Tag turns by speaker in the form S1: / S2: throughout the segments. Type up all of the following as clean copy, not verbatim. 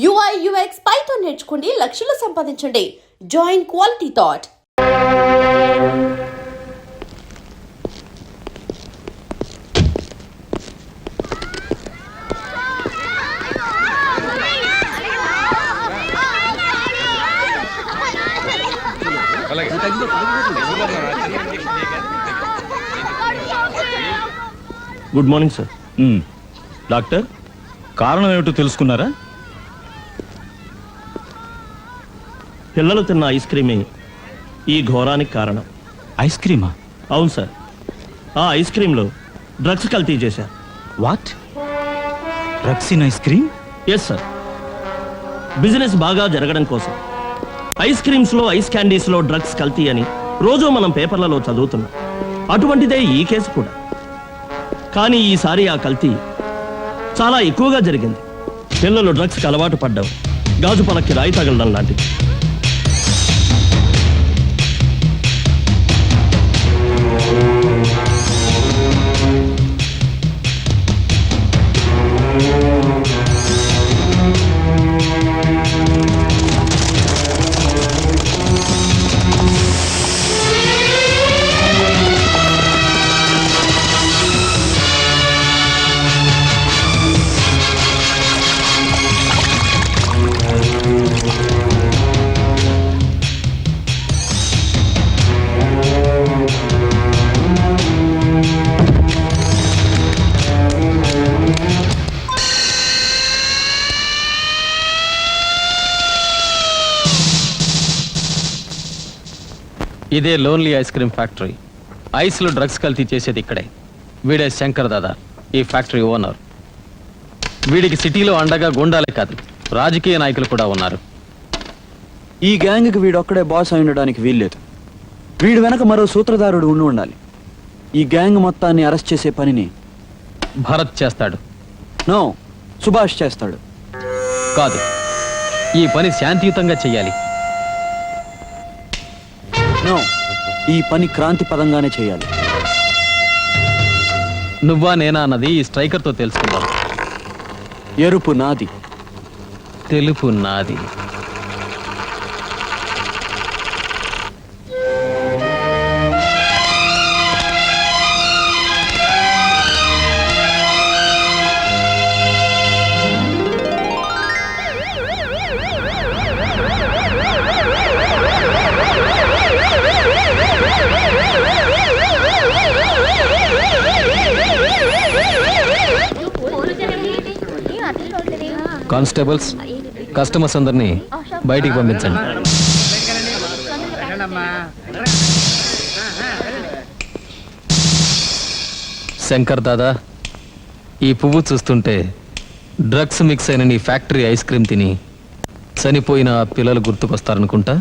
S1: UI UX Python నేర్చుకోండి, లక్షలు సంపాదించండి. Join Quality Thought.
S2: Good morning sir. Doctor, కారణం ఏమిటో తెలుసుకున్నారా? పిల్లలు తిన్న ఐస్ క్రీమే ఈ ఘోరానికి కారణం.
S3: ఐస్ క్రీమా?
S2: అవును సార్, ఆ ఐస్ క్రీంలో డ్రగ్స్ కల్తీ చేశారు.
S3: What? Drugs in ice cream?
S2: Yes sir. Business బాగా జరగడం కోసం ఐస్ క్రీమ్స్లో, ఐస్ క్యాండీస్లో డ్రగ్స్ కల్తీ అని రోజు మనం పేపర్లలో చదువుతున్నాం. అటువంటిదే ఈ కేసు కూడా. కానీ ఈసారి ఆ కల్తీ చాలా ఎక్కువగా జరిగింది. పిల్లలు డ్రగ్స్కి అలవాటు పడ్డం గాజు పలక్కి రాయి తగలడం లాంటిది.
S4: ఇదే లోన్లీ ఐస్ క్రీమ్ ఫ్యాక్టరీ. ఐస్లో డ్రగ్స్ కల్తీ చేసేది ఇక్కడే. వీడే శంకర్ దాదా, ఈ ఫ్యాక్టరీ ఓనర్. వీడికి సిటీలో అండగా గుండాలే కాదు, రాజకీయ నాయకులు కూడా ఉన్నారు.
S5: ఈ గ్యాంగ్కి వీడొక్కడే బాస్ అయి ఉండడానికి వీల్లేదు. వీడి వెనక మరో సూత్రధారుడు ఉండి ఉండాలి. ఈ గ్యాంగ్ మొత్తాన్ని అరెస్ట్ చేసే పనిని
S4: భరత్ చేస్తాడు.
S5: నో, సుభాష్ చేస్తాడు.
S4: కాదు, ఈ పని శాంతియుతంగా చెయ్యాలి.
S5: నో, ఈ పని క్రాంతి పదంగానే చేయాలి.
S4: నువ్వా నేనా అన్నది ఈ స్ట్రైకర్తో తెలుసుకుందాం.
S5: ఎరుపు నాది,
S4: తెలుపు నాది. కానిస్టేబుల్స్, కస్టమర్స్ అందరినీ బయటికి పంపించండి. శంకర్ దాదా, ఈ పువ్వు చూస్తుంటే డ్రగ్స్ మిక్స్ అయిన నీ ఫ్యాక్టరీ ఐస్ క్రీమ్ తిని చనిపోయిన ఆ పిల్లలు గుర్తుకొస్తారనుకుంటా.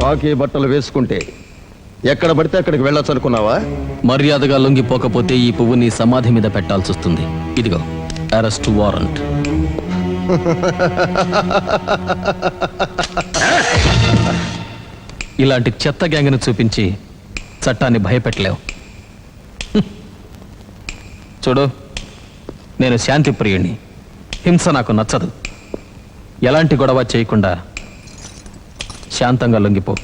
S6: కాకి బట్టలు వేసుకుంటే ఎక్కడ పడితే అక్కడికి వెళ్ళొచ్చు అనుకున్నావా?
S4: మర్యాదగా లొంగిపోకపోతే ఈ పువ్వు నీ సమాధి మీద పెట్టాల్సి వస్తుంది. ఇదిగో అరెస్ట్ వారెంట్. ఇలాంటి చెత్త గ్యాంగ్ను చూపించి చట్టాన్ని భయపెట్టలేవు. చూడు, నేను శాంతి ప్రియుణ్ణి. హింస నాకు నచ్చదు. ఎలాంటి గొడవ చేయకుండా శాంతంగా లొంగిపో.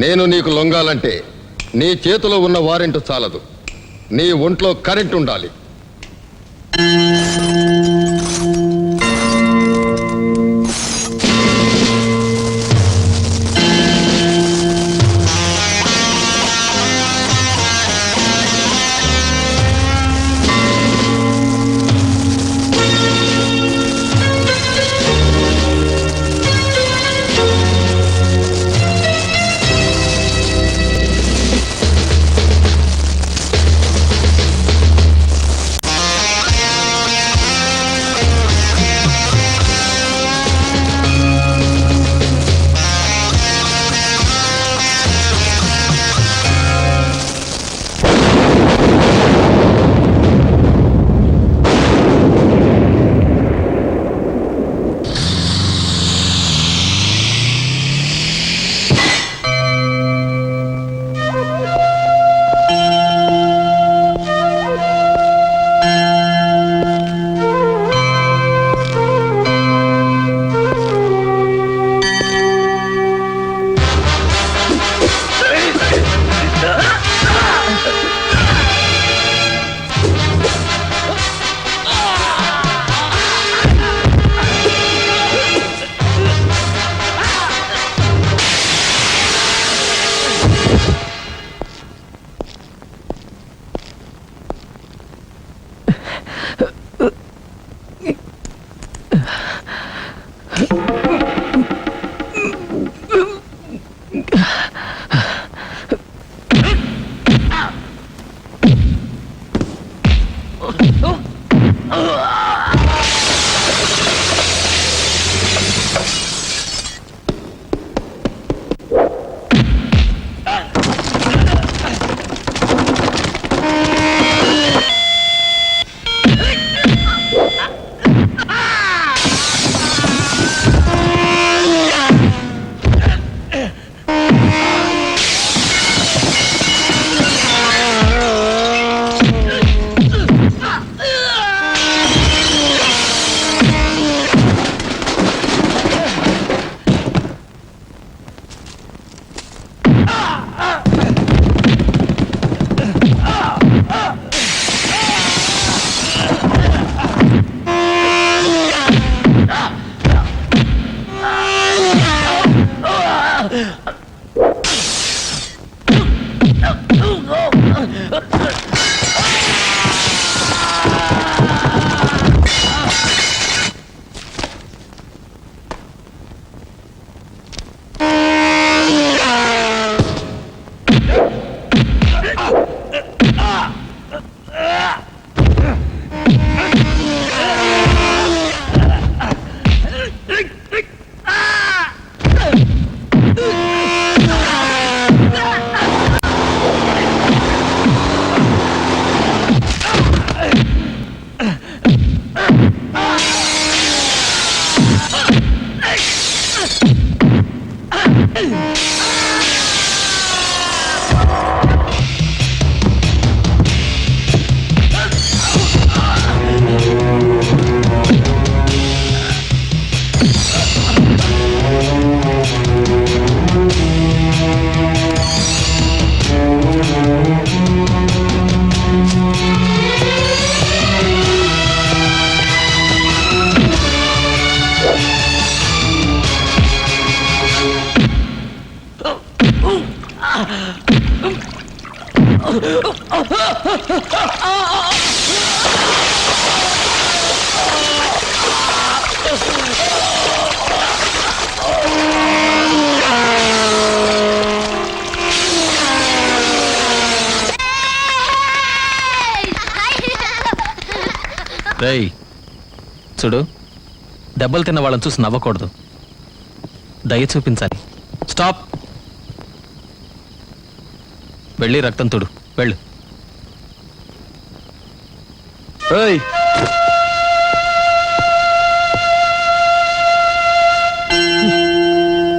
S6: నేను నీకు లొంగాలంటే నీ చేతిలో ఉన్న వారెంట్ చాలదు, నీ ఒంట్లో కరెంట్ ఉండాలి.
S4: రేయ్ చూడు, దెబ్బలు తిన్న వాళ్ళని చూసి నవ్వకూడదు, దయ చూపించాలి. స్టాప్. వెళ్ళి రక్తం తుడు, వెళ్ళు.
S5: ఏయ్,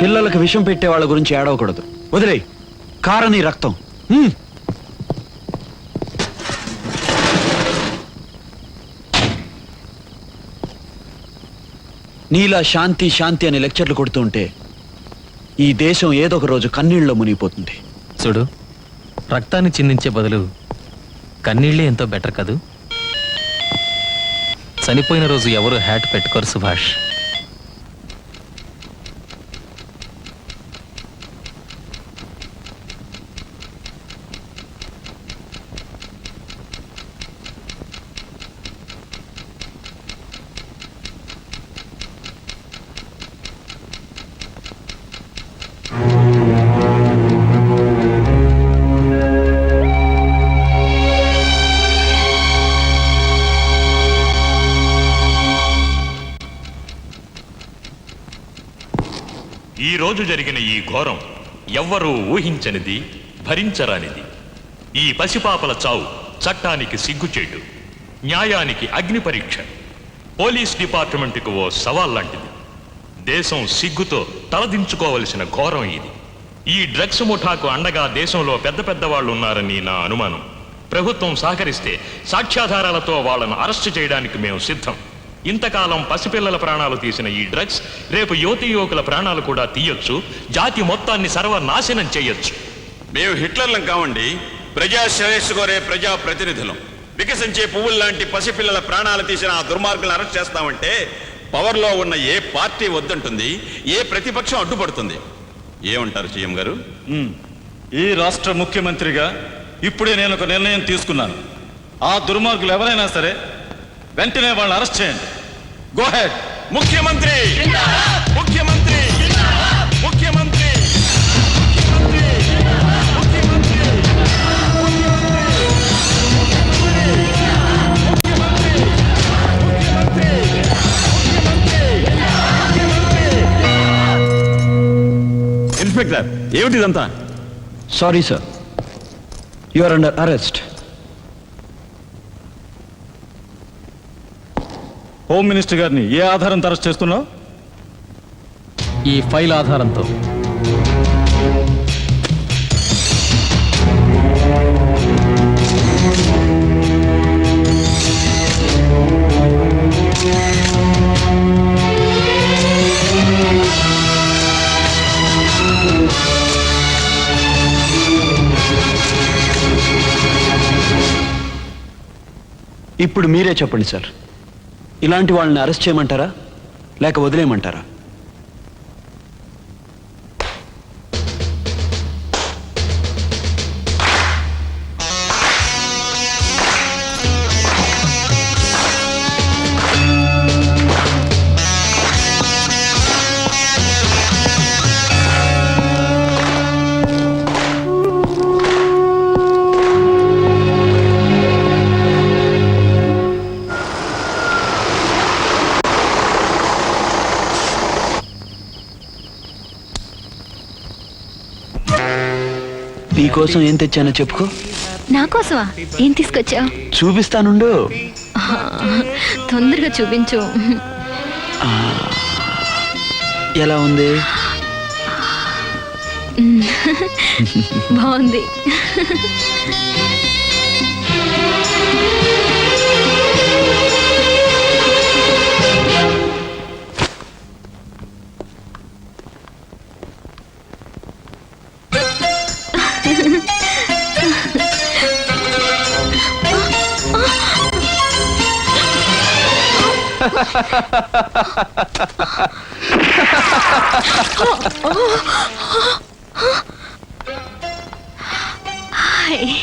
S5: పిల్లలకు విషం పెట్టే వాళ్ళ గురించి ఏడవకూడదు. వదిలేయ్, కారని రక్తం. నీలా శాంతి శాంతి అని లెక్చర్లు కొడుతూ ఉంటే ఈ దేశం ఏదో ఒక రోజు కన్నీళ్ళలో మునిగిపోతుంది.
S4: చూడు, రక్తాన్ని చిందించే బదులు కన్నీళ్ళే ఎంతో బెటర్ కదూ. చనిపోయిన రోజు ఎవరు హ్యాట్ పెట్టుకోరు సుభాష్.
S7: ఈ రోజు జరిగిన ఈ ఘోరం ఎవ్వరూ ఊహించనిది, భరించరానిది. ఈ పసిపాపల చావు చట్టానికి సిగ్గుచేటు, న్యాయానికి అగ్ని పరీక్ష, పోలీస్ డిపార్ట్మెంటుకు ఓ సవాల్ లాంటిది. దేశం సిగ్గుతో తలదించుకోవలసిన ఘోరం ఇది. ఈ డ్రగ్స్ ముఠాకు అండగా దేశంలో పెద్ద పెద్ద వాళ్ళు ఉన్నారని నా అనుమానం. ప్రభుత్వం సహకరిస్తే సాక్ష్యాధారాలతో వాళ్ళను అరెస్టు చేయడానికి మేము సిద్ధం. ఇంతకాలం పసిపిల్లల ప్రాణాలు తీసిన ఈ డ్రగ్స్ రేపు యువతీ యువకుల ప్రాణాలు కూడా తీయొచ్చు, జాతి మొత్తాన్ని సర్వనాశనం చేయొచ్చు.
S8: మేము హిట్లర్లం కావండి, ప్రజా శ్రేయస్సు కోరే ప్రజా ప్రతినిధులం. వికసించే పువ్వులు లాంటి పసిపిల్లల ప్రాణాలు తీసిన ఆ దుర్మార్గులను అరెస్ట్ చేస్తామంటే పవర్లో ఉన్న ఏ పార్టీ వద్దంటుంది, ఏ ప్రతిపక్షం అడ్డుపడుతుంది. ఏమంటారు సీఎం గారు?
S9: ఈ రాష్ట్ర ముఖ్యమంత్రిగా ఇప్పుడే నేను ఒక నిర్ణయం తీసుకున్నాను. ఆ దుర్మార్గులు ఎవరైనా సరే వెంటనే వాళ్ళని అరెస్ట్ చేయండి. Go ahead.
S8: ముఖ్యమంత్రి ముఖ్యమంత్రి ముఖ్యమంత్రి
S9: ఇన్స్పెక్టర్, ఏమిటిదంతా?
S5: Sorry sir, you are under arrest.
S9: Home minister గారిని ఏ ఆధారంతో అరెస్ట్ చేస్తున్నావు?
S4: ఈ ఫైల్ ఆధారంతో.
S5: ఇప్పుడు మీరే చెప్పండి సార్, ఇలాంటి వాళ్ళని అరెస్ట్ చేయమంటారా లేక వదిలేయమంటారా? నీకోసం ఏం తెచ్చానో చెప్పుకో.
S10: నా కోసమా? ఏం తీసుకొచ్చావు?
S5: చూపిస్తానుండు.
S10: తొందరగా చూపించు.
S5: ఎలా ఉంది?
S10: బాగుంది.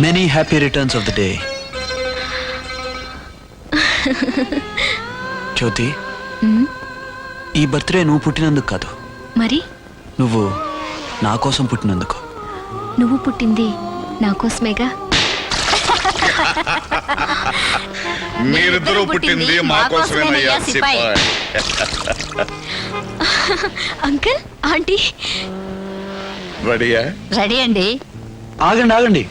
S5: Many happy returns of the day. జ్యోతి, ఈ బర్త్డే నువ్వు పుట్టినందుకు కాదు,
S10: మరి
S5: నువ్వు నా కోసం పుట్టినందుకు.
S10: నువ్వు పుట్టింది నా కోసమేగా.
S8: మీరిద్దరూ పుట్టింది మా కోసమేనయ్యా సిపాయ్.
S10: అంకుల్ ఆంటీ
S8: రెడీయా?
S10: రెడీ అండి.
S5: ఆగండి ఆగండి.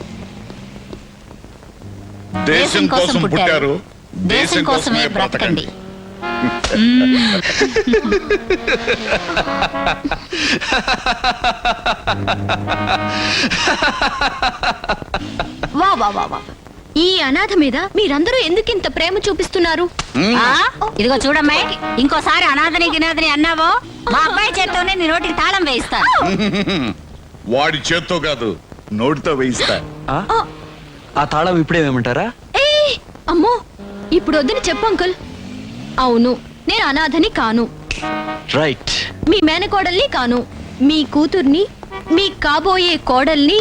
S8: దేశం కోసం పుట్టారు, దేశం కోసమే బ్రతకండి.
S10: వా వా వా వా. ఈ అనాథ మీద మీరందరూ ఎందుకు ఇంత ప్రేమ చూపిస్తున్నారు?
S11: ఇదిగో చూడమ్మాయి, ఇంకోసారి అనాథని గినాథని అన్నావో మా అబ్బాయి చేత్తోనే నీ నోటికి తాళం వేయిస్తా.
S8: వాడి చేత్తో కాదు, నోటితో వేయిస్తా.
S5: ఆ తాళం ఇప్పుడే వేయమంటారా?
S10: ఏయ్, అమ్మో ఇప్పుడు వద్దని చెప్పు అంకుల్. అవును, నేను అనాథని కాను,
S5: రైట్.
S10: మీ మేనకోడల్ని కాను, మీ కూతుర్ని, మీ కాబోయే కోడల్ని,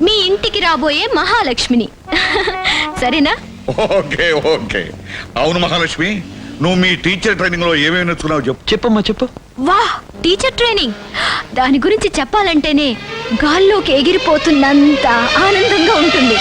S10: మీ ఇంటికి రాబోయే మహాలక్ష్మిని. సరేనా?
S8: Okay okay. అవును మహాలక్ష్మి, నువ్వు మీ టీచర్ ట్రైనింగ్ లో ఏమేమి నేర్చుకున్నావు చెప్పు.
S5: చెప్పమ్మా చెప్పు.
S10: వా, టీచర్ ట్రైనింగ్. దాని గురించి చెప్పాలంటేనే గాల్లోకి ఎగిరిపోతున్నంత ఆనందంగా ఉంటుంది.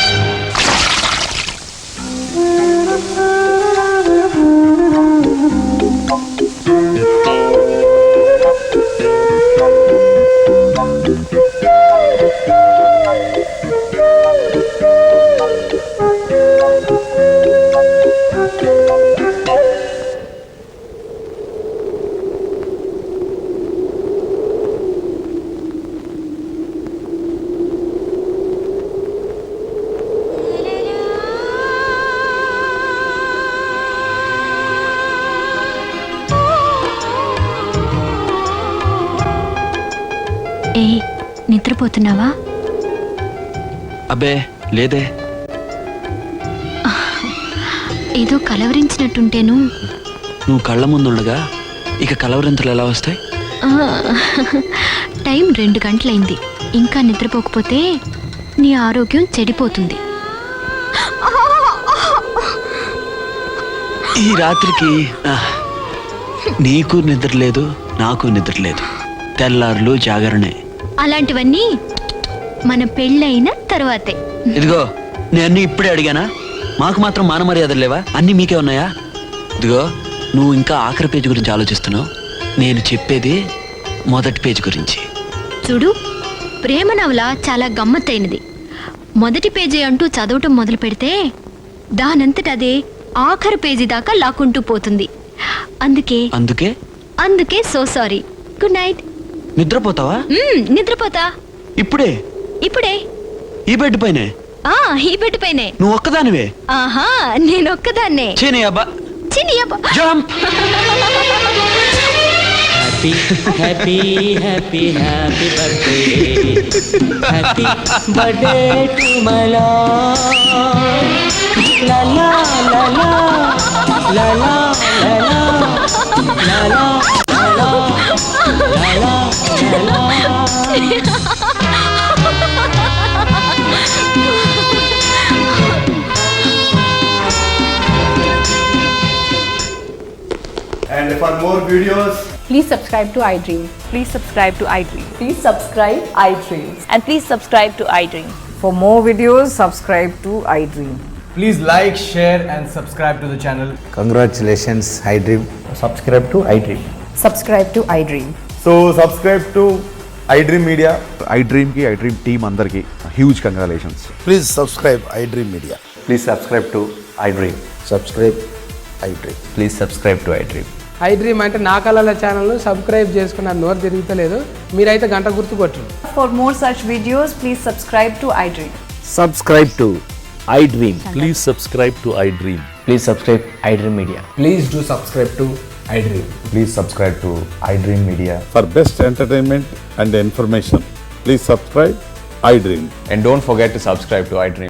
S10: ఏ, నిద్రపోతున్నావా?
S5: అబ్బే లేదే.
S10: ఏదో కలవరించినట్టుంటేను.
S5: నువ్వు కళ్ళ ముందుండగా ఇక కలవరింతలు ఎలా వస్తాయి?
S10: ఆ, టైం 2 గంటలైంది. ఇంకా నిద్రపోకపోతే నీ ఆరోగ్యం చెడిపోతుంది.
S5: ఈ రాత్రికి నీకు నిద్ర లేదు, నాకు నిద్ర లేదు. తెల్లారులు జాగరణే.
S10: అలాంటివన్నీ మన పెళ్ళైన తర్వాతే.
S5: ఇదిగో నేను ఇప్పుడే అడిగానా? మాకు మాత్రం మాన మర్యాదలు లేవా? అన్నీ మీకే ఉన్నాయా? ఇదిగో నువ్వు ఇంకా ఆఖరి పేజీ గురించి ఆలోచిస్తున్నావు. నేను చెప్పేది మొదటి పేజీ గురించి.
S10: చూడు, ప్రేమ నవల చాలా గమ్మత్తైనది. మొదటి పేజీ అంటూ చదవటం మొదలు పెడితే దానంతట అదే ఆఖరి పేజీ దాకా లాక్కుంటూ పోతుంది. అందుకే
S5: అందుకే
S10: అందుకే సో సారీ. Good night.
S5: నిద్రపోతావా?
S10: నిద్రపోతా.
S5: ఇప్పుడే?
S10: ఇప్పుడే.
S5: ఈ బెడ్ పైనే?
S10: ఈ బెడ్ పైనే.
S5: నువ్వు ఒక్కదానివే?
S10: ఆహా, నేను ఒక్కదాన్నే.
S5: చీనీ అబ్బా.
S10: చిన్ని అబ్బా.
S5: Jump.
S12: Happy happy happy happy birthday, happy birthday to my love. Law law law law law law law law law law.
S13: And for more videos,
S11: Please subscribe to iDream. Please subscribe to iDream.
S1: Please subscribe iDream.
S11: And please subscribe to iDream.
S12: For more videos, subscribe to iDream.
S13: please like, share and subscribe to the channel.
S14: Congratulations, iDream. Subscribe to iDream.
S11: Subscribe to iDream.
S13: So subscribe to iDream Media.
S14: iDream ki iDream team andarki huge congratulations.
S6: Please subscribe iDream Media.
S14: Please subscribe to iDream. Subscribe iDream. Please subscribe to iDream.
S12: iDream అంటే నా కళల channel subscribe చేసుకున్న నోరు తిరుగుతలేదు. మీరైతే గంట గుర్తు కొట్టండి.
S11: For more such videos, please subscribe to iDream.
S14: Subscribe to iDream. Please subscribe to iDream. Please subscribe iDream Media.
S13: Please do subscribe to iDream.
S14: Please subscribe to iDream Media.
S6: For best entertainment and information, please subscribe iDream.
S14: And don't forget to subscribe to iDream.